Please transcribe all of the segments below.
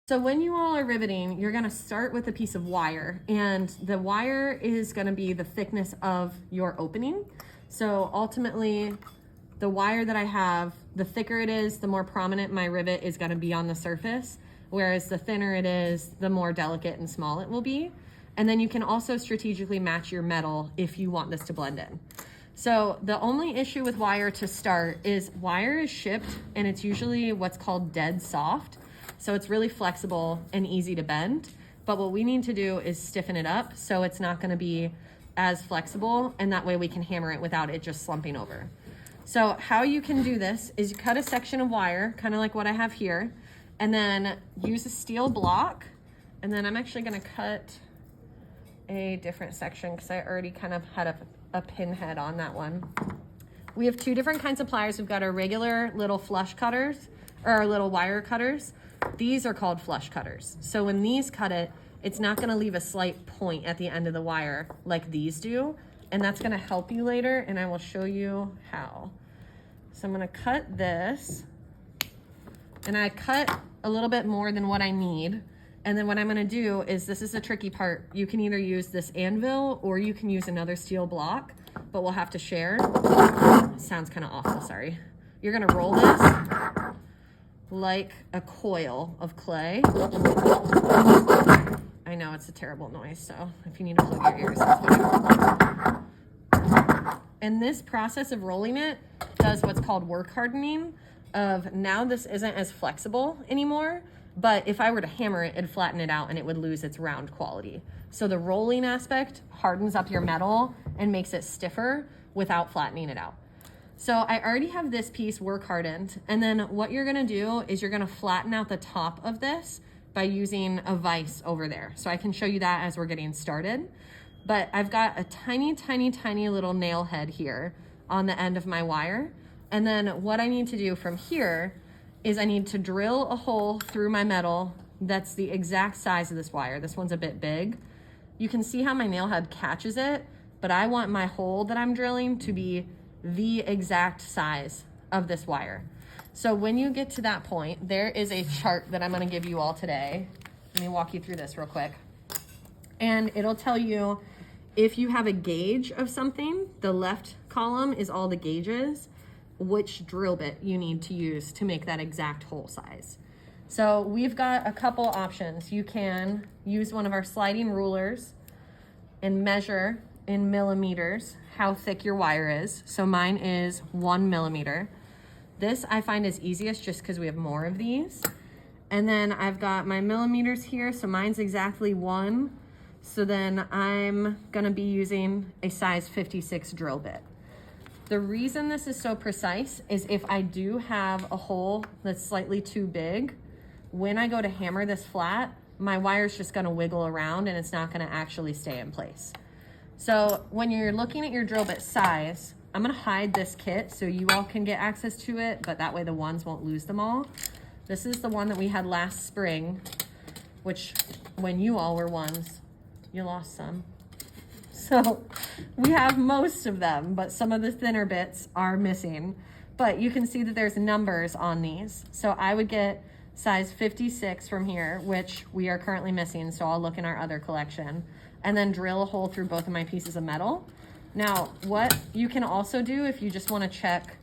So when you all are riveting, you're gonna start with a piece of wire, and the wire is gonna be the thickness of your opening. So ultimately, the wire that I have, the thicker it is, the more prominent my rivet is gonna be on the surface, whereas the thinner it is, the more delicate and small it will be. And then you can also strategically match your metal if you want this to blend in. So the only issue with wire to start is wire is shipped and it's usually what's called dead soft. So it's really flexible and easy to bend. But what we need to do is stiffen it up so it's not gonna be as flexible, and that way we can hammer it without it just slumping over. So how you can do this is you cut a section of wire, kind of like what I have here, and then use a steel block. And then I'm actually gonna cut a different section because I already kind of had a pin head on that one. We have two different kinds of pliers. We've got our regular little flush cutters, or our little wire cutters. These are called flush cutters. So when these cut it, it's not gonna leave a slight point at the end of the wire like these do. And that's gonna help you later, and I will show you how. So I'm gonna cut this, and I cut a little bit more than what I need. And then what I'm gonna do is, this is the tricky part. You can either use this anvil or you can use another steel block, but we'll have to share. It sounds kind of awful, sorry. You're gonna roll this like a coil of clay. I know it's a terrible noise, so if you need to plug your ears, that's fine. And this process of rolling it does what's called work hardening. Of now this isn't as flexible anymore, but if I were to hammer it, it'd flatten it out and it would lose its round quality. So the rolling aspect hardens up your metal and makes it stiffer without flattening it out. So I already have this piece work hardened, and then what you're gonna do is you're gonna flatten out the top of this by using a vise over there. So I can show you that as we're getting started. But I've got a tiny, tiny, tiny little nail head here on the end of my wire. And then what I need to do from here is I need to drill a hole through my metal that's the exact size of this wire. This one's a bit big. You can see how my nail head catches it, but I want my hole that I'm drilling to be the exact size of this wire. So when you get to that point, there is a chart that I'm gonna give you all today. Let me walk you through this real quick. And it'll tell you if you have a gauge of something, the left column is all the gauges, which drill bit you need to use to make that exact hole size. So we've got a couple options. You can use one of our sliding rulers and measure in millimeters how thick your wire is. So mine is 1 millimeter. This I find is easiest just because we have more of these. And then I've got my millimeters here, so mine's exactly 1. So then I'm gonna be using a size 56 drill bit. The reason this is so precise is if I do have a hole that's slightly too big, when I go to hammer this flat, my wire's just gonna wiggle around and it's not gonna actually stay in place. So when you're looking at your drill bit size, I'm gonna hide this kit so you all can get access to it, but that way the ones won't lose them all. This is the one that we had last spring, which when you all were ones, you lost some. So we have most of them, but some of the thinner bits are missing. But you can see that there's numbers on these. So I would get size 56 from here, which we are currently missing, so I'll look in our other collection, and then drill a hole through both of my pieces of metal. Now, what you can also do if you just wanna check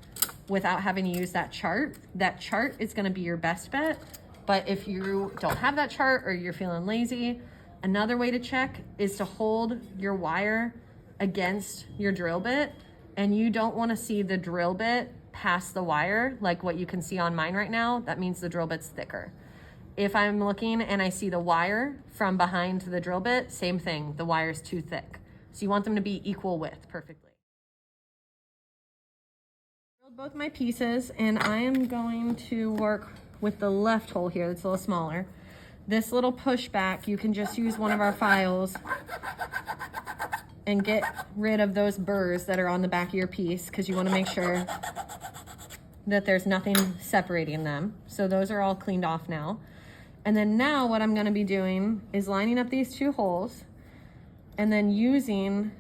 without having to use that chart is gonna be your best bet. But if you don't have that chart or you're feeling lazy, another way to check is to hold your wire against your drill bit, and you don't wanna see the drill bit past the wire like what you can see on mine right now. That means the drill bit's thicker. If I'm looking and I see the wire from behind the drill bit, same thing, the wire's too thick. So you want them to be equal width perfectly. Drilled both my pieces, and I am going to work with the left hole here that's a little smaller. This little pushback, you can just use one of our files and get rid of those burrs that are on the back of your piece, because you want to make sure that there's nothing separating them. So those are all cleaned off now. And then now what I'm going to be doing is lining up these two holes and then using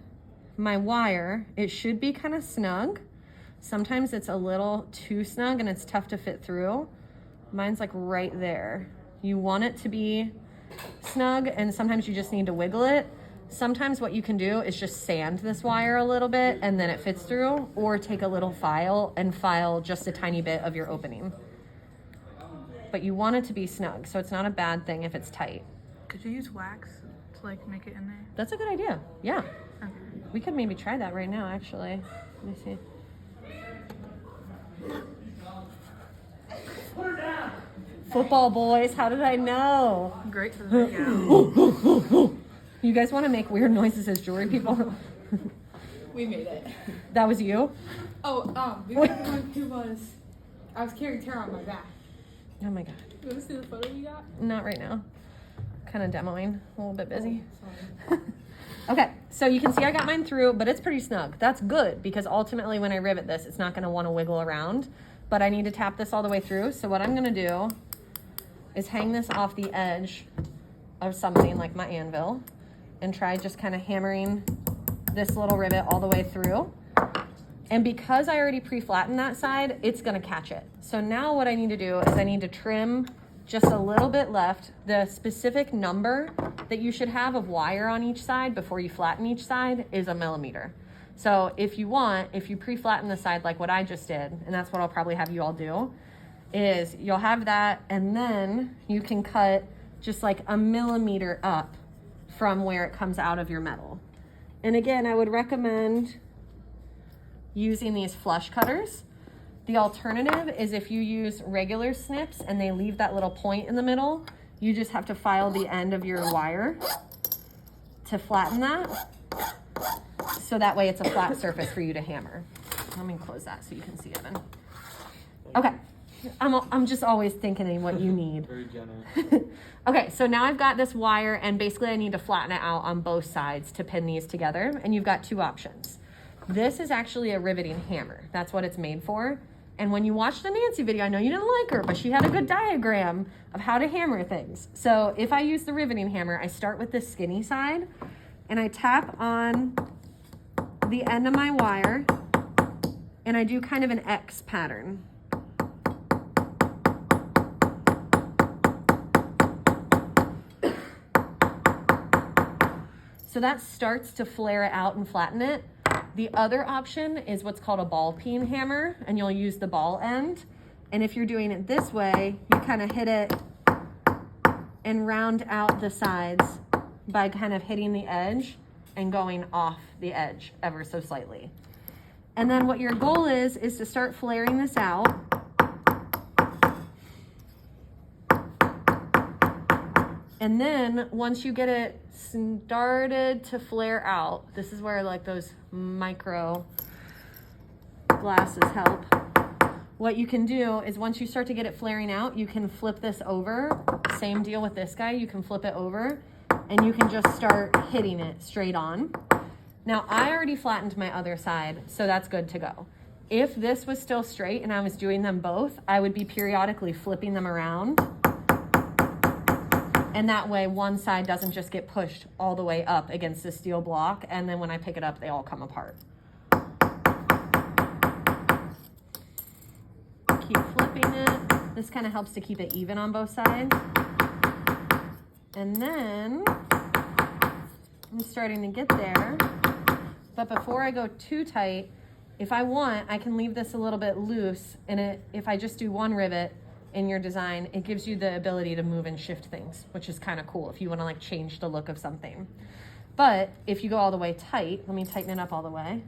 my wire. It should be kind of snug. Sometimes it's a little too snug and it's tough to fit through. Mine's like right there. You want it to be snug, and sometimes you just need to wiggle it. Sometimes what you can do is just sand this wire a little bit and then it fits through, or take a little file and file just a tiny bit of your opening. But you want it to be snug, so it's not a bad thing if it's tight. Could you use wax to like make it in there? That's a good idea. Yeah. Okay. We could maybe try that right now, actually. Let me see. Football boys, how did I know? Great for the video. You guys want to make weird noises as jewelry people? We made it. That was you? Oh, the other one who was, I was carrying Tara on my back. Oh my god. You want to see the photo we got? Not right now. Kind of demoing. A little bit busy. Oh, sorry. Okay, so you can see I got mine through, but it's pretty snug. That's good, because ultimately when I rivet this, it's not going to want to wiggle around. But I need to tap this all the way through. So what I'm going to do is hang this off the edge of something like my anvil and try just kind of hammering this little rivet all the way through. And because I already pre-flattened that side, it's going to catch it. So now what I need to do is I need to trim just a little bit left. The specific number that you should have of wire on each side before you flatten each side is 1 millimeter. So if you want, if you pre-flatten the side like what I just did, and that's what I'll probably have you all do, is you'll have that, and then you can cut just like 1 millimeter up from where it comes out of your metal. And again, I would recommend using these flush cutters. The alternative is if you use regular snips and they leave that little point in the middle, you just have to file the end of your wire to flatten that. So that way it's a flat surface for you to hammer. Let me close that so you can see, Evan. Okay, I'm just always thinking of what you need. Very generous. Okay, so now I've got this wire, and basically I need to flatten it out on both sides to pin these together, and you've got 2 options. This is actually a riveting hammer. That's what it's made for. And when you watched the Nancy video, I know you didn't like her, but she had a good diagram of how to hammer things. So if I use the riveting hammer, I start with this skinny side, and I tap on the end of my wire, and I do kind of an X pattern. So that starts to flare it out and flatten it. The other option is what's called a ball peen hammer, and you'll use the ball end. And if you're doing it this way, you kind of hit it and round out the sides by kind of hitting the edge and going off the edge ever so slightly. And then what your goal is to start flaring this out. And then once you get it started to flare out, this is where like those micro glasses help. What you can do is once you start to get it flaring out, you can flip this over. Same deal with this guy. You can flip it over and you can just start hitting it straight on. Now I already flattened my other side, so that's good to go. If this was still straight and I was doing them both, I would be periodically flipping them around. And that way one side doesn't just get pushed all the way up against the steel block, and then when I pick it up, they all come apart. Keep flipping it. This kind of helps to keep it even on both sides. And then I'm starting to get there. But before I go too tight, if I want, I can leave this a little bit loose, and if I just do one rivet in your design, it gives you the ability to move and shift things, which is kind of cool if you want to like change the look of something. But if you go all the way tight, let me tighten it up all the way.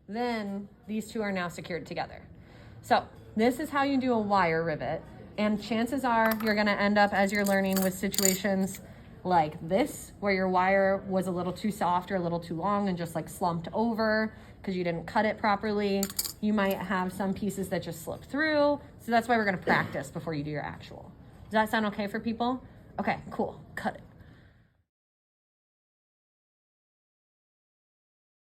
Then these two are now secured together. So this is how you do a wire rivet. And chances are you're gonna end up, as you're learning, with situations like this, where your wire was a little too soft or a little too long and just like slumped over because you didn't cut it properly. You might have some pieces that just slip through. So that's why we're gonna practice before you do your actual. Does that sound okay for people? Okay, cool, cut it.